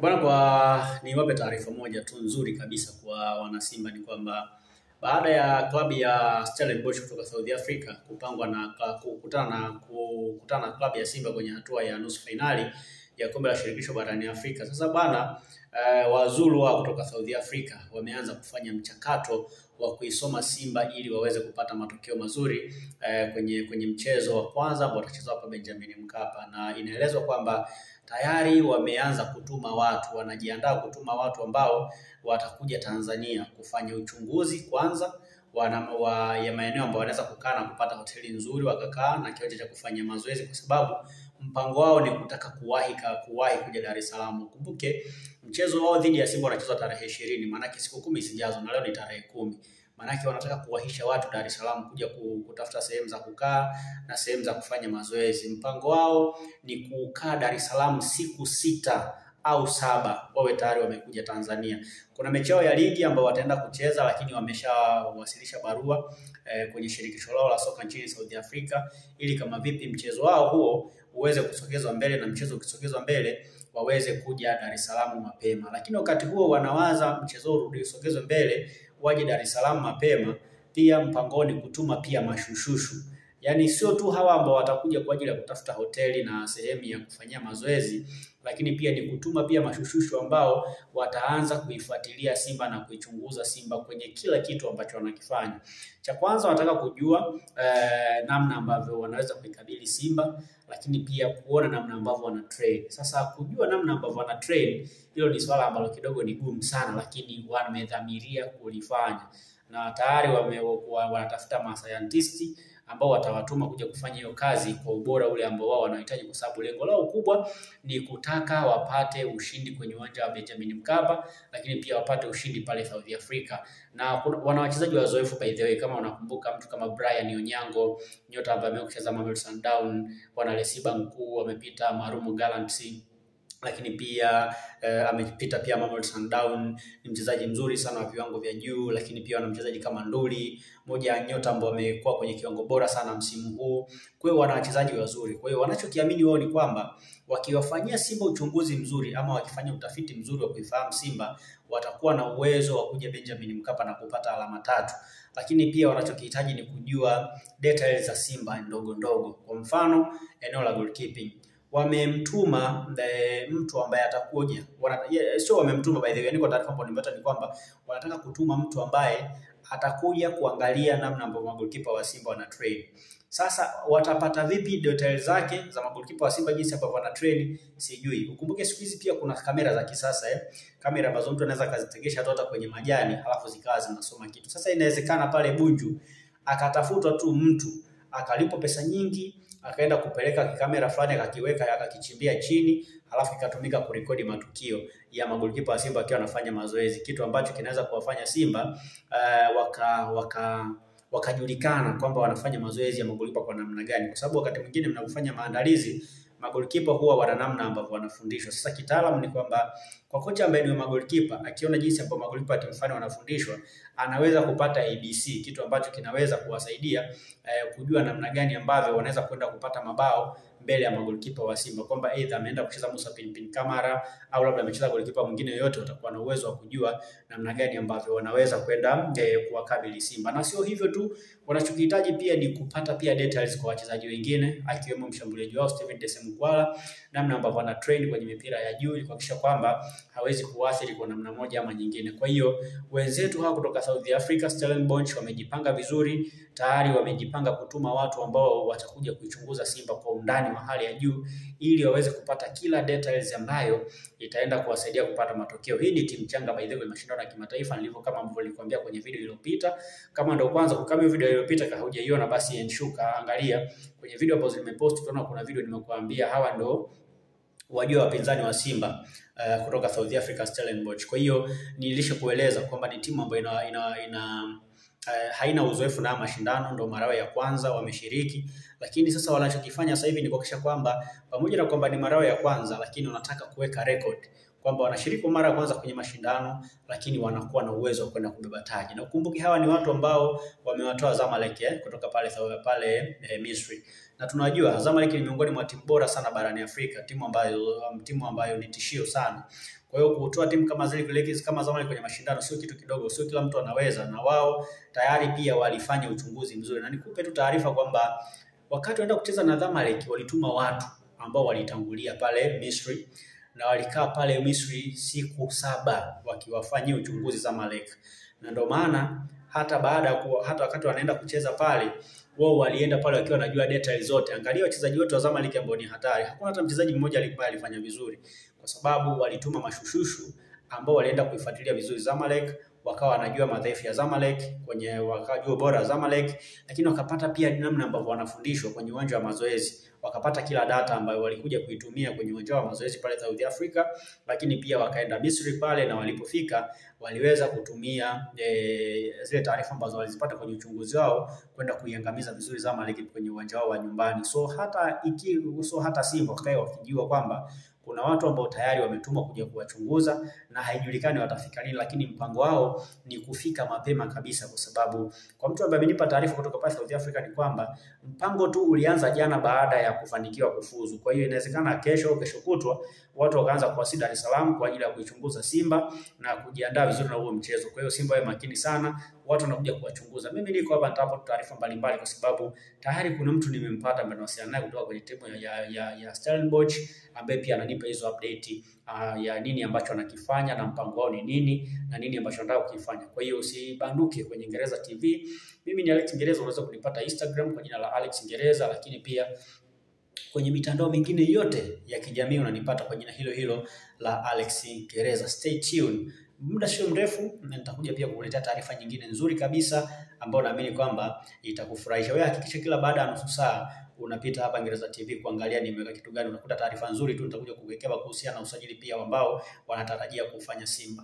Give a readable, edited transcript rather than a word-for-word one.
Bwana, niwape taarifa moja tu nzuri kabisa kwa wana Simba ni kwamba baada ya klabu ya Stellenbosch kutoka South Africa kukutana na klabu ya Simba kwenye hatua ya nusu finali ya kombe la shirikisho barani Afrika. Sasa bwana, wazulu wa kutoka South Africa wameanza kufanya mchakato wa kuisoma Simba ili waweze kupata matokeo mazuri kwenye mchezo wa kwanza ambao watachezwa hapa Benjamin Mkapa, na inaelezwa kwamba tayari wameanza kutuma watu, wanajiandaa kutuma watu ambao watakuja Tanzania kufanya uchunguzi kwanza ya maeneo ambayo wanaweza kukaa na kupata hoteli nzuri wakakaa na kiwanja cha kufanya mazoezi, kwa sababu mpango wao ni kutaka kuwahi kuja Dar es Salaam. Kumbuke mchezo wao dhidi ya Simba wanachezwa tarehe 20, maana yake siku 10 zijazo, na leo ni tarehe 10. Maana yake wanataka kuwahisha watu Dar es Salaam kuja kutafuta sehemu za kukaa na sehemu za kufanya mazoezi. Mpango wao ni kukaa Dar es Salaam siku 6 au 7 wawe tayari wamekuja Tanzania. Kuna mechi yao ya ligi ambao wataenda kucheza, lakini wameshawasilisha barua kwenye shirikisho lao la soka nchini South Africa ili kama vipi mchezo wao huo uweze kusogezwa mbele, na mchezo ukisogezwa mbele waweze kuja Dar es Salaam mapema. Lakini wakati huo wanawaza mchezo urudi usogezwe mbele waje Dar es Salaam mapema, pia mpangoni kutuma pia mashushushu. Yaani sio tu hawa ambao watakuja kwa ajili ya kutafuta hoteli na sehemu ya kufanyia mazoezi, lakini pia ni kutuma pia mashushushu ambao wataanza kuifuatilia Simba na kuichunguza Simba kwenye kila kitu ambacho wanakifanya. Cha kwanza wanataka kujua namna ambavyo wanaweza kuikabili Simba, lakini pia kuona namna ambavyo wana train. Sasa kujua namna ambavyo wana train, hilo ni swala ambalo kidogo ni gumu sana, lakini wamedhamiria kulifanya. Na tayari wanatafuta mascientisti ambao watawatuma kuja kufanya hiyo kazi kwa ubora ule ambao wao wanahitaji, kwa sababu lengo lao kubwa ni kutaka wapate ushindi kwenye uwanja wa Benjamin Mkapa, lakini pia wapate ushindi pale South Africa. Na wana wachezaji wazoefu by the way, kama unakumbuka mtu kama Brian Onyango, nyota ambaye amecheza Mamelodi Sundowns, wana Lesiba Mkuu, wamepita Marumo Gallants, lakini pia amepita pia Mamelodi Sundowns, ni mchezaji mzuri sana wa viwango vya juu. Lakini pia wana mchezaji kama Nduli, moja ya nyota ambao amekuwa kwenye kiwango bora sana msimu huu. Kwa hiyo wana wachezaji wazuri. Kwa hiyo wanachokiamini wao ni kwamba wakiwafanyia Simba uchunguzi mzuri ama wakifanya utafiti mzuri wa kuifahamu Simba, watakuwa na uwezo wa kuja Benjamin Mkapa na kupata alama 3. Lakini pia wanachokihitaji ni kujua details za Simba ndogo ndogo. Kwa mfano, eneo la goalkeeping wamemtuma mtu ambaye atakuja. Sio wamemtuma by the way, niko taarifa ambayo nimepata ni kwamba wanataka kutuma mtu ambaye atakuja kuangalia namna ambavyo magolikipa wa Simba wana train. Sasa watapata vipi details zake za magolikipa wa Simba jinsi ambavyo wana train sijui. Ukumbuke siku hizi pia kuna kamera za kisasa kamera ambazo mtu anaweza kazitegesha hata kwenye majani halafu zikawa zinasoma kitu. Sasa inawezekana pale Bunju akatafutwa tu mtu akalipo pesa nyingi, akaenda kupeleka kamera fulani akakiweka akakichimbia chini, halafu ikatumika kurekodi matukio ya magolikipa wa Simba akiwa anafanya mazoezi, kitu ambacho kinaweza kuwafanya Simba wakajulikana kwamba wanafanya mazoezi ya magolikipa kwa namna gani, kwa sababu wakati mwingine mnapofanya maandalizi magolikipa huwa wana namna ambavyo wanafundishwa. Sasa kitaalamu ni kwamba kwa kocha ambaye ni magolikipa akiona jinsi ambavyo magolikipa timfani wanafundishwa, anaweza kupata ABC, kitu ambacho kinaweza kuwasaidia kujua namna gani ambavyo wanaweza kwenda kupata mabao mbele ya magolikipa wa Simba, kwamba aidha ameenda kucheza Musa Pinpin Kamara au labda amecheza golikipa mwingine yoyote, watakuwa na uwezo wa kujua namna gani ambavyo wanaweza kwenda kuwakabili Simba. Na sio hivyo tu, wanachokihitaji pia ni kupata pia details kwa wachezaji wengine, akiwemo mshambuliaji wao Steven Desemkwala, namna ambavyo ana train kwenye mipira ya juu ili kuhakikisha kwamba hawezi kuathiri kwa namna moja ama nyingine. Kwa hiyo wenzetu hawa kutoka South Africa Stellenbosch wamejipanga vizuri, tayari wamejipanga kutuma watu ambao watakuja kuichunguza Simba kwa undani wa hali ya juu ili waweze kupata kila details ambayo itaenda kuwasaidia kupata matokeo. Hii ni timu changa by the way, mashindano ya kimataifa nilivyo kama ambavyo nilikwambia kwenye video iliyopita. Kama ndio kwanza kama video iliyopita kama hujaiona, basi enshuka angalia kwenye video ambazo nimepost, utaona kuna video nimekuambia hawa ndio wajua wapinzani wa Simba kutoka South Africa Stellenbosch. Kwa hiyo nilishakueleza kwamba ni timu ambayo haina uzoefu na mashindano, ndio mara yao ya kwanza wameshiriki. Lakini sasa wanachokifanya sasa hivi ni kuhakikisha kwamba pamoja na kwamba ni mara yao ya kwanza, lakini wanataka kuweka record kwamba wanashiriki mara ya kwanza kwenye mashindano, lakini wanakuwa na uwezo wa kwenda kubeba taji. Na ukumbuke hawa ni watu ambao wamewatoa Zamalek kutoka pale Misri. Na tunajua Zamalek ni miongoni mwa timu bora sana barani Afrika, timu ambayo ni tishio sana. Kwa hiyo kutoa timu kama zile Lakers kama Zamalek kwenye mashindano sio kitu kidogo, sio kila mtu anaweza, na wao tayari pia walifanya uchunguzi mzuri. Na nikupe tu taarifa kwamba wakati wanaenda kucheza na Zamalek walituma watu ambao walitangulia pale Misri, na walikaa pale Misri siku 7 wakiwafanyia uchunguzi Zamalek. Na ndio maana hata wakati wanaenda kucheza pale, wao walienda pale wakiwa wanajua details zote. Angalia wachezaji wote wa Zamalek ambao ni hatari, hakuna hata mchezaji mmoja alifanya vizuri, kwa sababu walituma mashushushu ambao walienda kuifuatilia vizuri Zamalek, wakawa wanajua madhaifu ya Zamalek, wakajua bora Zamalek, lakini wakapata pia namna ambavyo wanafundishwa kwenye uwanja wa mazoezi. Wakapata kila data ambayo walikuja kuitumia kwenye uwanja wa mazoezi pale South Africa, lakini pia wakaenda Misri pale, na walipofika waliweza kutumia zile taarifa ambazo walizipata kwenye uchunguzi wao kwenda kuiangamiza vizuri Zamalek kwenye uwanja wao wa nyumbani. So hata Simba wakae wakijua kwamba kuna watu ambao tayari wametumwa kuja kuwachunguza na haijulikani watafika lini, lakini mpango wao ni kufika mapema kabisa, kwa sababu kwa mtu ambaye amenipa taarifa kutoka pale South Africa ni kwamba mpango tu ulianza jana baada ya kufanikiwa kufuzu. Kwa hiyo inawezekana kesho kutwa watu wakaanza kuwasili Dar es Salaam kwa ajili ya kuichunguza Simba na kujiandaa vizuri na huo mchezo. Kwa hiyo Simba wawe makini sana, watu wanakuja kuwachunguza. Mimi niko hapa nitapa taarifa mbalimbali, kwa sababu tayari kuna mtu nimempata ambaye anawasiliana naye kutoka kwenye timu ya Stellenbosch, ambaye pia ananipa hizo update ya nini ambacho anakifanya na mpango wao ni nini na nini ambacho anataka kukifanya. Kwa hiyo usibanduke kwenye Ngereza TV. Mimi ni Alex Ngereza, unaweza kunipata Instagram kwa jina la Alex Ngereza, lakini pia kwenye mitandao mingine yote ya kijamii unanipata kwa jina hilo hilo la Alex Ngereza. Stay tuned. Muda sio mrefu nitakuja pia kukuletea taarifa nyingine nzuri kabisa ambayo naamini kwamba itakufurahisha. Wewe hakikisha kila baada ya nusu saa unapita hapa Ngereza TV kuangalia nimeweka kitu gani, unakuta taarifa nzuri tu nitakuja kukuwekea kuhusiana na usajili pia ambao wanatarajia kufanya Simba.